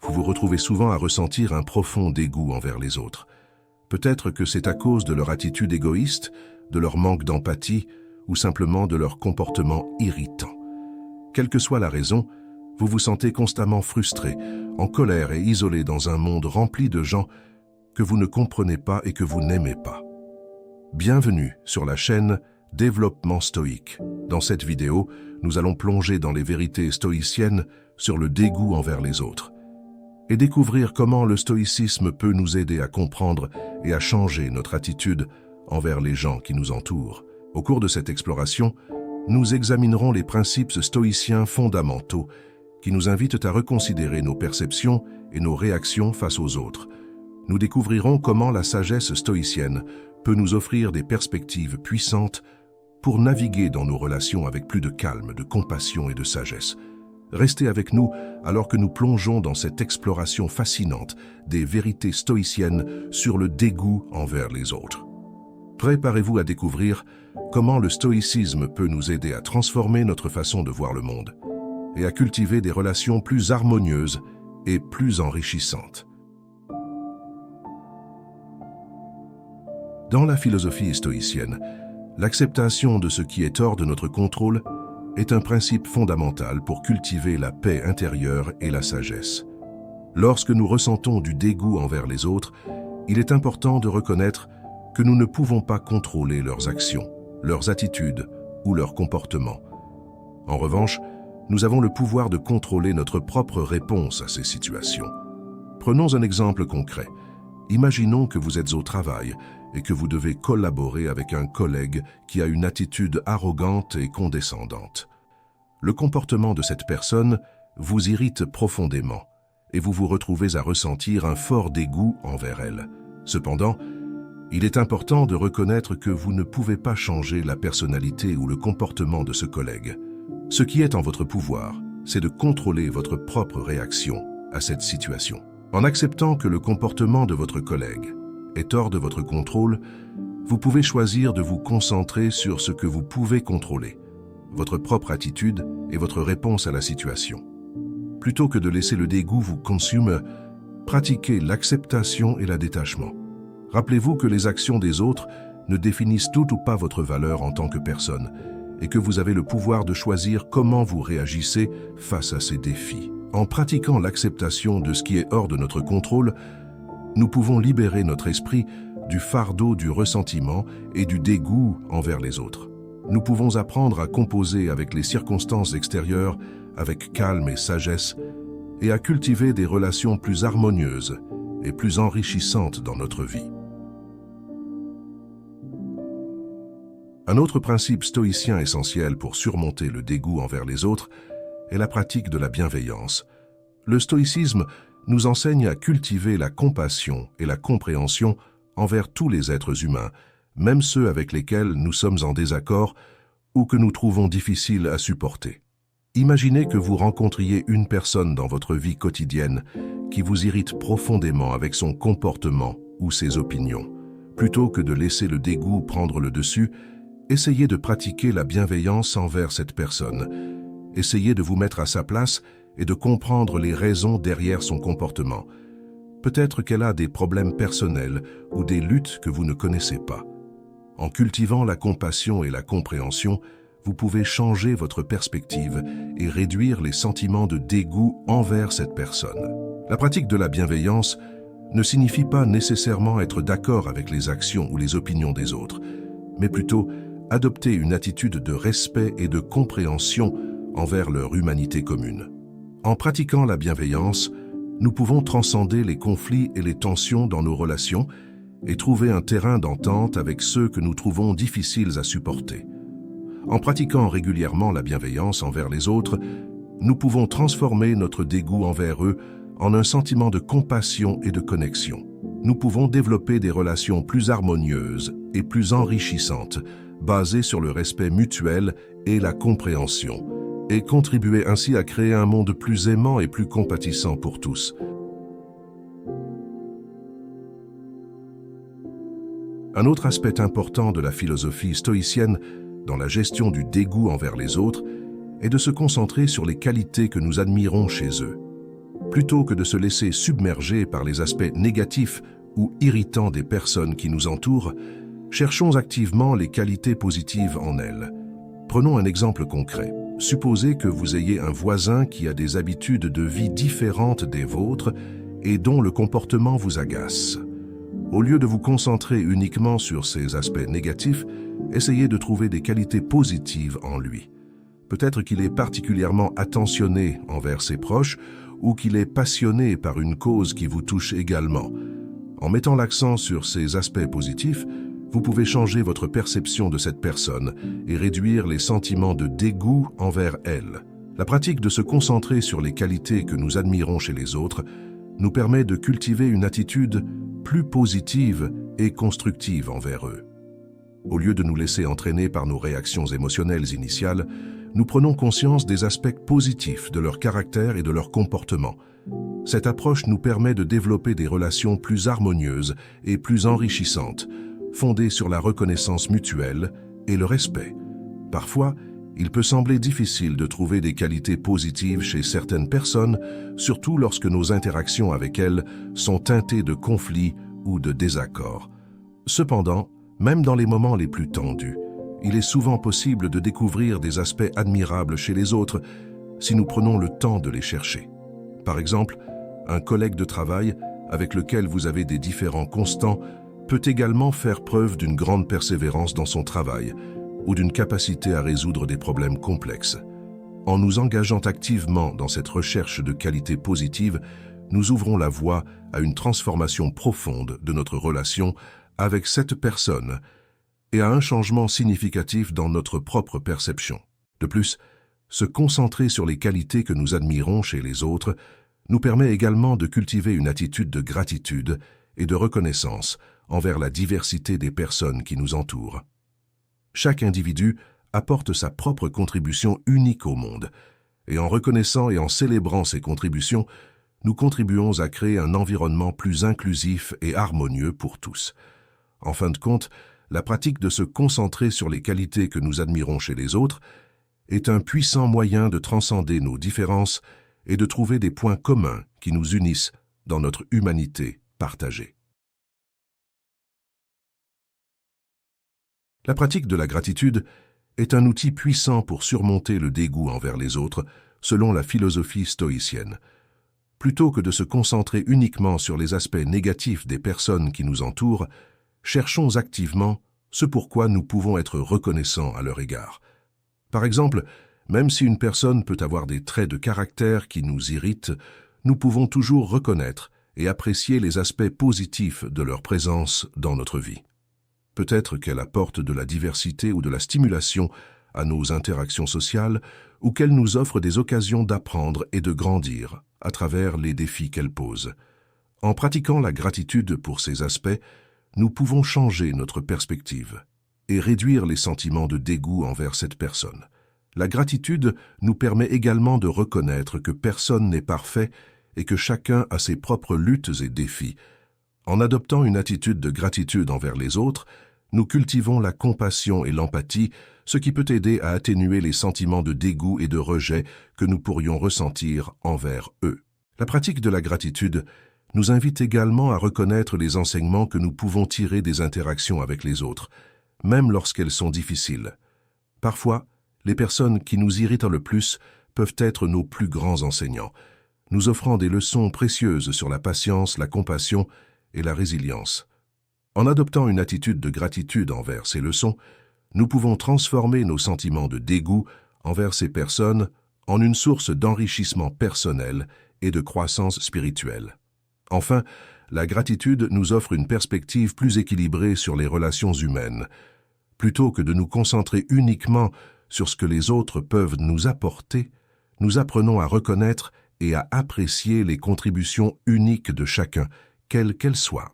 vous vous retrouvez souvent à ressentir un profond dégoût envers les autres. Peut-être que c'est à cause de leur attitude égoïste, de leur manque d'empathie ou simplement de leur comportement irritant. Quelle que soit la raison, vous vous sentez constamment frustré, en colère et isolé dans un monde rempli de gens que vous ne comprenez pas et que vous n'aimez pas. Bienvenue sur la chaîne Développement Stoïque. Dans cette vidéo, nous allons plonger dans les vérités stoïciennes sur le dégoût envers les autres et découvrir comment le stoïcisme peut nous aider à comprendre et à changer notre attitude envers les gens qui nous entourent. Au cours de cette exploration, nous examinerons les principes stoïciens fondamentaux qui nous invitent à reconsidérer nos perceptions et nos réactions face aux autres. Nous découvrirons comment la sagesse stoïcienne peut nous offrir des perspectives puissantes pour naviguer dans nos relations avec plus de calme, de compassion et de sagesse. Restez avec nous alors que nous plongeons dans cette exploration fascinante des vérités stoïciennes sur le dégoût envers les autres. Préparez-vous à découvrir comment le stoïcisme peut nous aider à transformer notre façon de voir le monde et à cultiver des relations plus harmonieuses et plus enrichissantes. Dans la philosophie stoïcienne, l'acceptation de ce qui est hors de notre contrôle est un principe fondamental pour cultiver la paix intérieure et la sagesse. Lorsque nous ressentons du dégoût envers les autres, il est important de reconnaître que nous ne pouvons pas contrôler leurs actions, leurs attitudes ou leurs comportements. En revanche, nous avons le pouvoir de contrôler notre propre réponse à ces situations. Prenons un exemple concret. Imaginons que vous êtes au travail et que vous devez collaborer avec un collègue qui a une attitude arrogante et condescendante. Le comportement de cette personne vous irrite profondément et vous vous retrouvez à ressentir un fort dégoût envers elle. Cependant, il est important de reconnaître que vous ne pouvez pas changer la personnalité ou le comportement de ce collègue. Ce qui est en votre pouvoir, c'est de contrôler votre propre réaction à cette situation. En acceptant que le comportement de votre collègue est hors de votre contrôle, vous pouvez choisir de vous concentrer sur ce que vous pouvez contrôler, votre propre attitude et votre réponse à la situation. Plutôt que de laisser le dégoût vous consumer, pratiquez l'acceptation et le détachement. Rappelez-vous que les actions des autres ne définissent tout ou pas votre valeur en tant que personne et que vous avez le pouvoir de choisir comment vous réagissez face à ces défis. En pratiquant l'acceptation de ce qui est hors de notre contrôle, nous pouvons libérer notre esprit du fardeau du ressentiment et du dégoût envers les autres. Nous pouvons apprendre à composer avec les circonstances extérieures avec calme et sagesse et à cultiver des relations plus harmonieuses et plus enrichissantes dans notre vie. Un autre principe stoïcien essentiel pour surmonter le dégoût envers les autres est la pratique de la bienveillance. Le stoïcisme nous enseigne à cultiver la compassion et la compréhension envers tous les êtres humains, même ceux avec lesquels nous sommes en désaccord ou que nous trouvons difficiles à supporter. Imaginez que vous rencontriez une personne dans votre vie quotidienne qui vous irrite profondément avec son comportement ou ses opinions. Plutôt que de laisser le dégoût prendre le dessus, essayez de pratiquer la bienveillance envers cette personne. Essayez de vous mettre à sa place et de comprendre les raisons derrière son comportement. Peut-être qu'elle a des problèmes personnels ou des luttes que vous ne connaissez pas. En cultivant la compassion et la compréhension, vous pouvez changer votre perspective et réduire les sentiments de dégoût envers cette personne. La pratique de la bienveillance ne signifie pas nécessairement être d'accord avec les actions ou les opinions des autres, mais plutôt adopter une attitude de respect et de compréhension envers leur humanité commune. En pratiquant la bienveillance, nous pouvons transcender les conflits et les tensions dans nos relations et trouver un terrain d'entente avec ceux que nous trouvons difficiles à supporter. En pratiquant régulièrement la bienveillance envers les autres, nous pouvons transformer notre dégoût envers eux en un sentiment de compassion et de connexion. Nous pouvons développer des relations plus harmonieuses et plus enrichissantes, basées sur le respect mutuel et la compréhension, et contribuer ainsi à créer un monde plus aimant et plus compatissant pour tous. Un autre aspect important de la philosophie stoïcienne dans la gestion du dégoût envers les autres est de se concentrer sur les qualités que nous admirons chez eux. Plutôt que de se laisser submerger par les aspects négatifs ou irritants des personnes qui nous entourent, cherchons activement les qualités positives en elles. Prenons un exemple concret. Supposez que vous ayez un voisin qui a des habitudes de vie différentes des vôtres et dont le comportement vous agace. Au lieu de vous concentrer uniquement sur ces aspects négatifs, essayez de trouver des qualités positives en lui. Peut-être qu'il est particulièrement attentionné envers ses proches ou qu'il est passionné par une cause qui vous touche également. En mettant l'accent sur ces aspects positifs, vous pouvez changer votre perception de cette personne et réduire les sentiments de dégoût envers elle. La pratique de se concentrer sur les qualités que nous admirons chez les autres nous permet de cultiver une attitude plus positive et constructive envers eux. Au lieu de nous laisser entraîner par nos réactions émotionnelles initiales, nous prenons conscience des aspects positifs de leur caractère et de leur comportement. Cette approche nous permet de développer des relations plus harmonieuses et plus enrichissantes, fondées sur la reconnaissance mutuelle et le respect. Parfois, il peut sembler difficile de trouver des qualités positives chez certaines personnes, surtout lorsque nos interactions avec elles sont teintées de conflits ou de désaccords. Cependant, même dans les moments les plus tendus, il est souvent possible de découvrir des aspects admirables chez les autres si nous prenons le temps de les chercher. Par exemple, un collègue de travail avec lequel vous avez des différends constants peut également faire preuve d'une grande persévérance dans son travail ou d'une capacité à résoudre des problèmes complexes. En nous engageant activement dans cette recherche de qualités positives, nous ouvrons la voie à une transformation profonde de notre relation avec cette personne et à un changement significatif dans notre propre perception. De plus, se concentrer sur les qualités que nous admirons chez les autres nous permet également de cultiver une attitude de gratitude et de reconnaissance envers la diversité des personnes qui nous entourent. Chaque individu apporte sa propre contribution unique au monde, et en reconnaissant et en célébrant ces contributions, nous contribuons à créer un environnement plus inclusif et harmonieux pour tous. En fin de compte, la pratique de se concentrer sur les qualités que nous admirons chez les autres est un puissant moyen de transcender nos différences et de trouver des points communs qui nous unissent dans notre humanité partagée. La pratique de la gratitude est un outil puissant pour surmonter le dégoût envers les autres, selon la philosophie stoïcienne. Plutôt que de se concentrer uniquement sur les aspects négatifs des personnes qui nous entourent, cherchons activement ce pourquoi nous pouvons être reconnaissants à leur égard. Par exemple, même si une personne peut avoir des traits de caractère qui nous irritent, nous pouvons toujours reconnaître et apprécier les aspects positifs de leur présence dans notre vie. Peut-être qu'elle apporte de la diversité ou de la stimulation à nos interactions sociales, ou qu'elle nous offre des occasions d'apprendre et de grandir à travers les défis qu'elle pose. En pratiquant la gratitude pour ces aspects, nous pouvons changer notre perspective et réduire les sentiments de dégoût envers cette personne. La gratitude nous permet également de reconnaître que personne n'est parfait et que chacun a ses propres luttes et défis. En adoptant une attitude de gratitude envers les autres, nous cultivons la compassion et l'empathie, ce qui peut aider à atténuer les sentiments de dégoût et de rejet que nous pourrions ressentir envers eux. La pratique de la gratitude nous invite également à reconnaître les enseignements que nous pouvons tirer des interactions avec les autres, même lorsqu'elles sont difficiles. Parfois, les personnes qui nous irritent le plus peuvent être nos plus grands enseignants, nous offrant des leçons précieuses sur la patience, la compassion et la résilience. En adoptant une attitude de gratitude envers ces leçons, nous pouvons transformer nos sentiments de dégoût envers ces personnes en une source d'enrichissement personnel et de croissance spirituelle. Enfin, la gratitude nous offre une perspective plus équilibrée sur les relations humaines. Plutôt que de nous concentrer uniquement sur ce que les autres peuvent nous apporter, nous apprenons à reconnaître et à apprécier les contributions uniques de chacun, quelles qu'elles soient.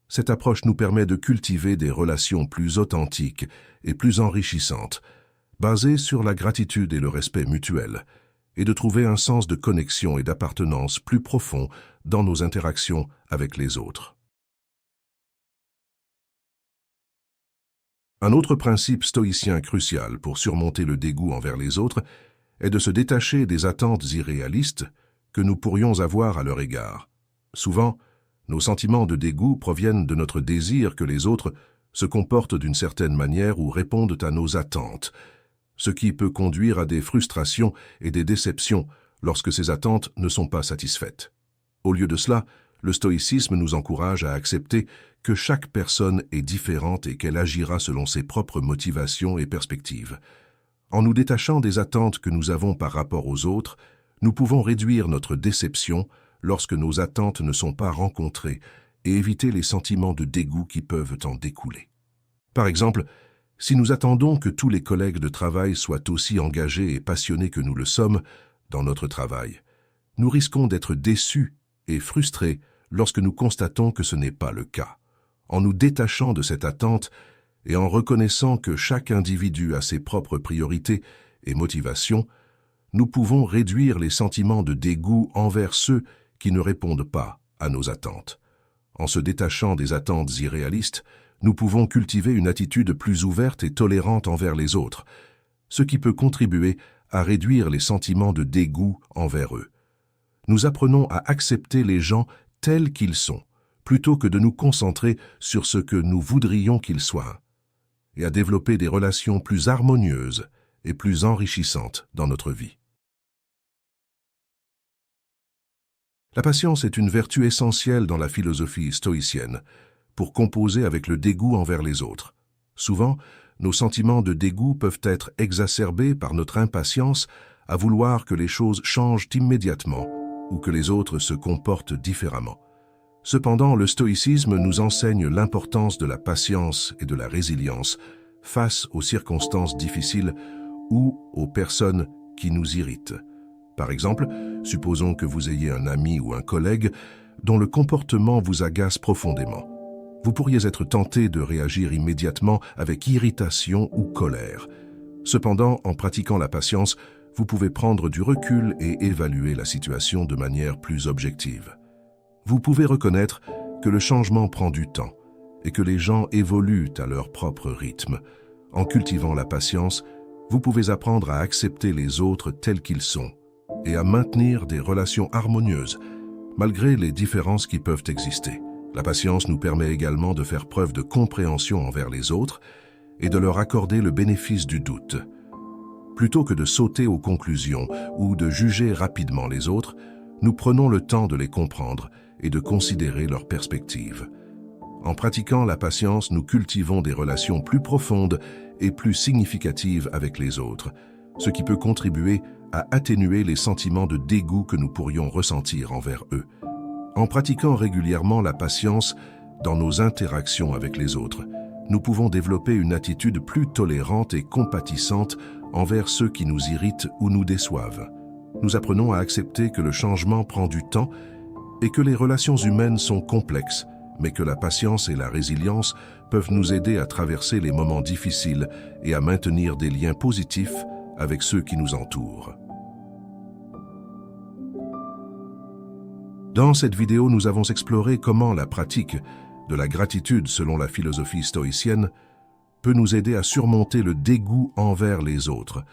Cette approche nous permet de cultiver des relations plus authentiques et plus enrichissantes, basées sur la gratitude et le respect mutuel, et de trouver un sens de connexion et d'appartenance plus profond dans nos interactions avec les autres. Un autre principe stoïcien crucial pour surmonter le dégoût envers les autres est de se détacher des attentes irréalistes que nous pourrions avoir à leur égard. Souvent, nos sentiments de dégoût proviennent de notre désir que les autres se comportent d'une certaine manière ou répondent à nos attentes, ce qui peut conduire à des frustrations et des déceptions lorsque ces attentes ne sont pas satisfaites. Au lieu de cela, le stoïcisme nous encourage à accepter que chaque personne est différente et qu'elle agira selon ses propres motivations et perspectives. En nous détachant des attentes que nous avons par rapport aux autres, nous pouvons réduire notre déception lorsque nos attentes ne sont pas rencontrées et éviter les sentiments de dégoût qui peuvent en découler. Par exemple, si nous attendons que tous les collègues de travail soient aussi engagés et passionnés que nous le sommes dans notre travail, nous risquons d'être déçus et frustrés lorsque nous constatons que ce n'est pas le cas. En nous détachant de cette attente et en reconnaissant que chaque individu a ses propres priorités et motivations, nous pouvons réduire les sentiments de dégoût envers ceux qui ne répondent pas à nos attentes. En se détachant des attentes irréalistes, nous pouvons cultiver une attitude plus ouverte et tolérante envers les autres, ce qui peut contribuer à réduire les sentiments de dégoût envers eux. Nous apprenons à accepter les gens tels qu'ils sont, plutôt que de nous concentrer sur ce que nous voudrions qu'ils soient, et à développer des relations plus harmonieuses et plus enrichissantes dans notre vie. La patience est une vertu essentielle dans la philosophie stoïcienne, pour composer avec le dégoût envers les autres. Souvent, nos sentiments de dégoût peuvent être exacerbés par notre impatience à vouloir que les choses changent immédiatement ou que les autres se comportent différemment. Cependant, le stoïcisme nous enseigne l'importance de la patience et de la résilience face aux circonstances difficiles ou aux personnes qui nous irritent. Par exemple, supposons que vous ayez un ami ou un collègue dont le comportement vous agace profondément. Vous pourriez être tenté de réagir immédiatement avec irritation ou colère. Cependant, en pratiquant la patience, vous pouvez prendre du recul et évaluer la situation de manière plus objective. Vous pouvez reconnaître que le changement prend du temps et que les gens évoluent à leur propre rythme. En cultivant la patience, vous pouvez apprendre à accepter les autres tels qu'ils sont et à maintenir des relations harmonieuses, malgré les différences qui peuvent exister. La patience nous permet également de faire preuve de compréhension envers les autres et de leur accorder le bénéfice du doute. Plutôt que de sauter aux conclusions ou de juger rapidement les autres, nous prenons le temps de les comprendre et de considérer leurs perspectives. En pratiquant la patience, nous cultivons des relations plus profondes et plus significatives avec les autres, ce qui peut contribuer à atténuer les sentiments de dégoût que nous pourrions ressentir envers eux. En pratiquant régulièrement la patience dans nos interactions avec les autres, nous pouvons développer une attitude plus tolérante et compatissante envers ceux qui nous irritent ou nous déçoivent. Nous apprenons à accepter que le changement prend du temps et que les relations humaines sont complexes, mais que la patience et la résilience peuvent nous aider à traverser les moments difficiles et à maintenir des liens positifs avec ceux qui nous entourent. Dans cette vidéo, nous avons exploré comment la pratique de la gratitude selon la philosophie stoïcienne peut nous aider à surmonter le dégoût envers les autres,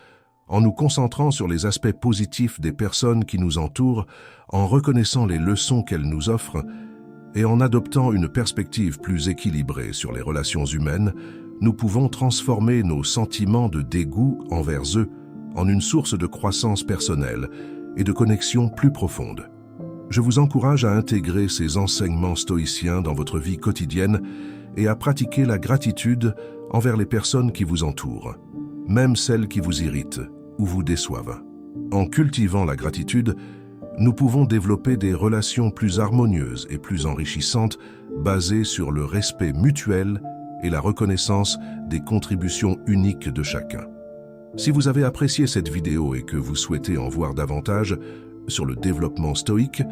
en nous concentrant sur les aspects positifs des personnes qui nous entourent, en reconnaissant les leçons qu'elles nous offrent et en adoptant une perspective plus équilibrée sur les relations humaines. Nous pouvons transformer nos sentiments de dégoût envers eux en une source de croissance personnelle et de connexion plus profonde. Je vous encourage à intégrer ces enseignements stoïciens dans votre vie quotidienne et à pratiquer la gratitude envers les personnes qui vous entourent, même celles qui vous irritent ou vous déçoivent. En cultivant la gratitude, nous pouvons développer des relations plus harmonieuses et plus enrichissantes basées sur le respect mutuel et la reconnaissance des contributions uniques de chacun. Si vous avez apprécié cette vidéo et que vous souhaitez en voir davantage sur le développement stoïque,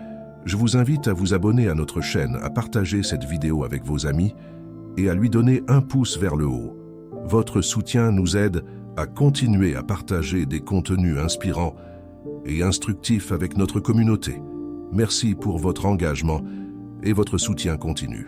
je vous invite à vous abonner à notre chaîne, à partager cette vidéo avec vos amis et à lui donner un pouce vers le haut. Votre soutien nous aide à continuer à partager des contenus inspirants et instructifs avec notre communauté. Merci pour votre engagement et votre soutien continu.